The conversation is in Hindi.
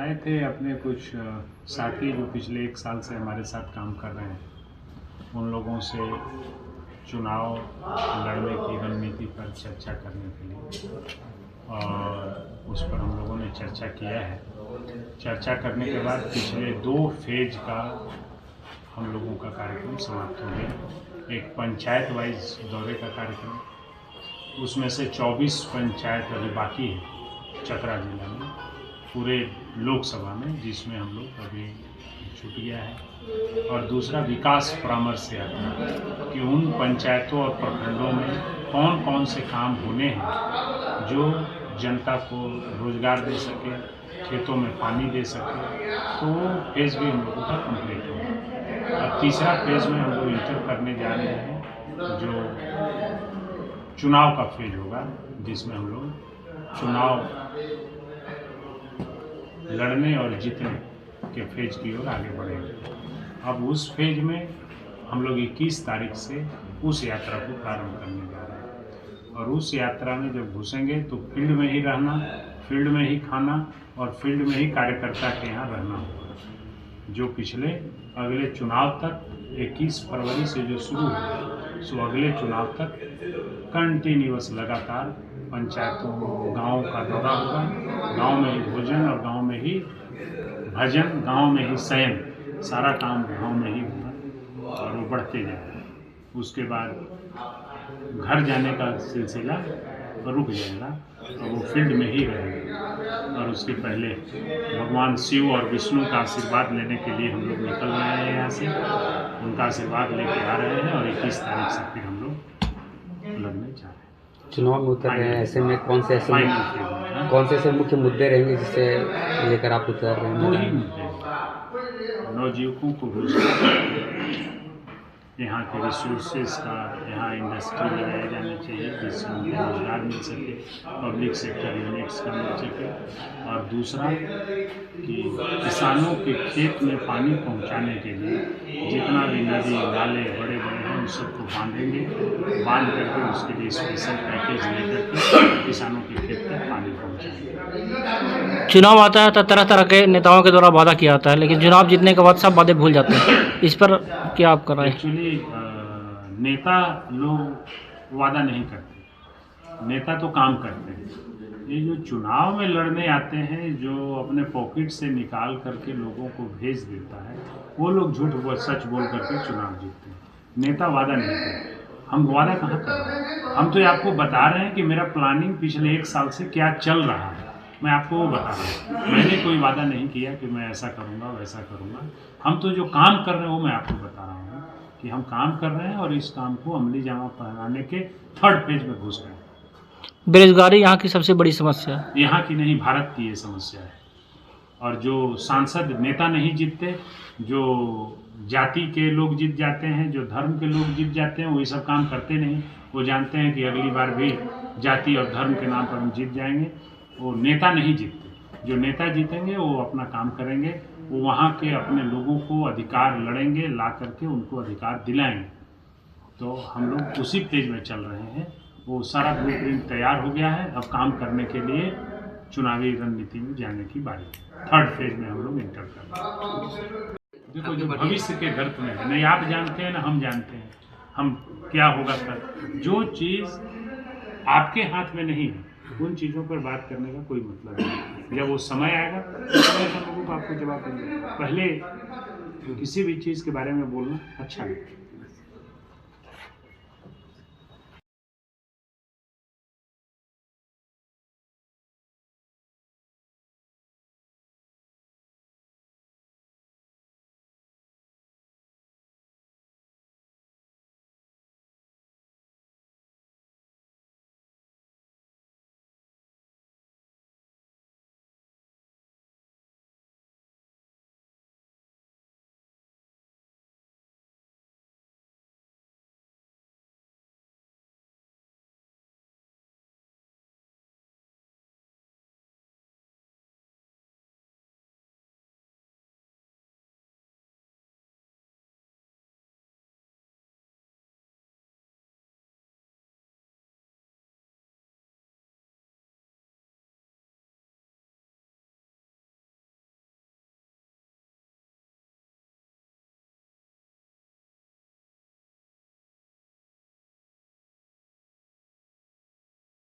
आए थे अपने कुछ साथी जो पिछले 1 साल से हमारे साथ काम कर रहे हैं, उन लोगों से चुनाव लड़ने की रणनीति पर चर्चा करने के लिए, और उस पर हम लोगों ने चर्चा किया है। चर्चा करने के बाद पिछले 2 फेज का हम लोगों का कार्यक्रम समाप्त हो गया। एक पंचायत वाइज दौरे का कार्यक्रम, उसमें से 24 पंचायत अभी बाकी है चतरा जिला में, पूरे लोकसभा में, जिसमें हम लोग अभी छूट गया है। और दूसरा विकास परामर्श यात्रा कि उन पंचायतों और प्रखंडों में कौन कौन से काम होने हैं जो जनता को रोजगार दे सके, खेतों में पानी दे सके, तो वो फेज़ भी हम लोगों का कंप्लीट होगा। अब तीसरा फेज़ में हम लोग इंटर करने जा रहे हैं, जो चुनाव का फेज होगा, जिसमें हम लोग चुनाव लड़ने और जीतने के फेज की ओर आगे बढ़ेंगे। अब उस फेज में हम लोग 21 तारीख से उस यात्रा को प्रारंभ करने जा रहे हैं। और उस यात्रा में जब घुसेंगे तो फील्ड में ही रहना, फील्ड में ही खाना और फील्ड में ही कार्यकर्ता के यहाँ रहना होगा। जो पिछले अगले चुनाव तक 21 फरवरी से जो शुरू हुआ, सो अगले चुनाव तक कंटिन्यूअस लगातार पंचायतों गाँव का दौरा होगा। गांव में ही भोजन और गांव में ही भजन, गांव में ही शयन, सारा काम गांव में ही होगा और वो बढ़ते जाएगा। उसके बाद घर जाने का सिलसिला रुक जाएगा और वो फील्ड में ही रहेगा। और उसके पहले भगवान शिव और विष्णु का आशीर्वाद लेने के लिए हम लोग निकल रहे हैं यहाँ से, उनका आशीर्वाद लेके आ रहे हैं और 21 तारीख से फिर हम लोग लगने जा रहे हैं। चुनाव में उतर रहे हैं, ऐसे में कौन से ऐसे मुख्य मुद्दे रहेंगे जिससे लेकर आप उतर रहे हैं? 2 ही मुद्दे, नवयुवकों को रोजगार, यहाँ के रिसोर्सेज का यहाँ इंडस्ट्री लगाए जाने चाहिए जिससे उनको रोजगार मिल सके, पब्लिक सेक्टर यूनिट्स का मिल सके। और दूसरा कि किसानों के खेत में पानी पहुँचाने के लिए जितना भी नदी नाले बड़े बड़े हैं उन सबको बांध करके उसके लिए स्पेशल पैकेज लेकर के किसानों के खेत में पानी पहुँचाएंगे। चुनाव आता है तो तरह तरह के नेताओं के द्वारा वादा किया जाता है, लेकिन चुनाव जीतने के बाद सब वादे भूल जाते हैं। इस पर क्या आप कर रहे हैं? एक्चुअली नेता लोग वादा नहीं करते, नेता तो काम करते हैं। ये जो चुनाव में लड़ने आते हैं, जो अपने पॉकेट से निकाल करके लोगों को भेज देता है, वो लोग झूठ सच बोल करके चुनाव जीतते हैं। नेता वादा नहीं करते। हम वादा कहाँ कर रहे हैं? हम तो आपको बता रहे हैं कि मेरा प्लानिंग पिछले 1 साल से क्या चल रहा है, मैं आपको वो बता रहा हूँ। मैंने कोई वादा नहीं किया कि मैं ऐसा करूँगा वैसा करूँगा। हम तो जो काम कर रहे हैं वो मैं आपको बता रहा हूँ कि हम काम कर रहे हैं और इस काम को अमली जामा पहनाने के 3rd फेज में घुस गए। बेरोजगारी यहाँ की सबसे बड़ी समस्या है। यहाँ की नहीं, भारत की ये समस्या है। और जो सांसद नेता नहीं जीतते, जो जाति के लोग जीत जाते हैं, जो धर्म के लोग जीत जाते हैं, वो ये सब काम करते नहीं। वो जानते हैं कि अगली बार भी जाति और धर्म के नाम पर हम जीत जाएंगे। वो नेता नहीं जीतते। जो नेता जीतेंगे वो अपना काम करेंगे, वो वहाँ के अपने लोगों को अधिकार लड़ेंगे, ला करके उनको अधिकार दिलाएंगे। तो हम लोग उसी फेज में चल रहे हैं। वो सारा ब्लूप्रिंट तैयार हो गया है। अब काम करने के लिए चुनावी रणनीति में जाने की बारी है। 3rd फेज में हम लोग इंटर कर रहे हैं। देखो, जो भविष्य के गर्त में है, नहीं आप जानते हैं ना हम जानते हैं हम क्या होगा कल। जो चीज़ आपके हाथ में नहीं है, उन चीज़ों पर बात करने का कोई मतलब नहीं। जब वो समय आएगा तो समय पर लोगों को आपको जवाब देंगे। पहले किसी भी चीज़ के बारे में बोलना अच्छा नहीं।